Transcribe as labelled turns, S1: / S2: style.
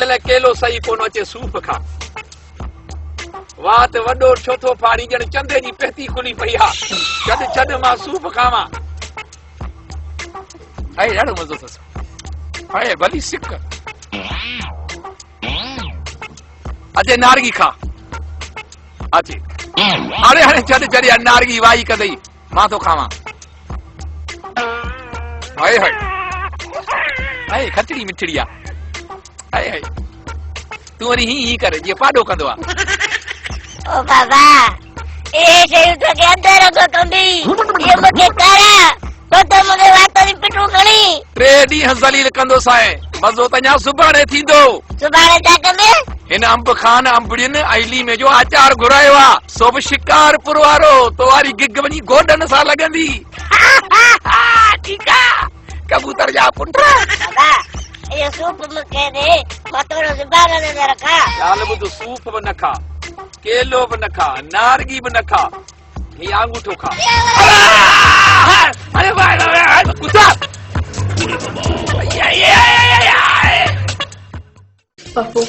S1: अॼुकल्ह केलो सही कोन अचे सूप खा वाह त वॾो छोथो फाड़ी ॼण चंदे जी पहती खुली पई आहे छॾ छॾ मां सूप खावां ऐं ॾाढो मज़ो अथसि ऐं भली सिक अचे नारगी खा अचे अरे हाणे छॾ छॾ नारगी वाई कंदई मां थो खावां हाय हाय हाय खटड़ी मिठड़ी आहे हाय हाय तूं वरी ही कर जीअं पाॾो कंदो आहे
S2: ओ बाबा ए शयूं तोखे अंदर रखो कंदी ये मूंखे कर तो त मूंखे वात जी पिटू खणी
S1: 3 ॾींहं ज़लील कंदोसि आहे मज़ो त अञा सुभाणे थींदो
S2: सुभाणे छा कंदे
S1: हिन अंब खान अंबड़ियुनि ऐं लीमे जो आचार घुरायो आहे सो बि शिकार पुरवारो तो वारी गिग वञी गोॾनि सां लॻंदी ठीकु आहे कबूतर जा पुट
S2: बाबा ये सूप मूंखे दे मां थोरो ज़ुबान में रखा
S1: लाल ॿुध सूप बि न खा केलो बि न खा नारगी बि न खा ही आंगूठो खा अरे भाई कुत्ता
S3: पप्पू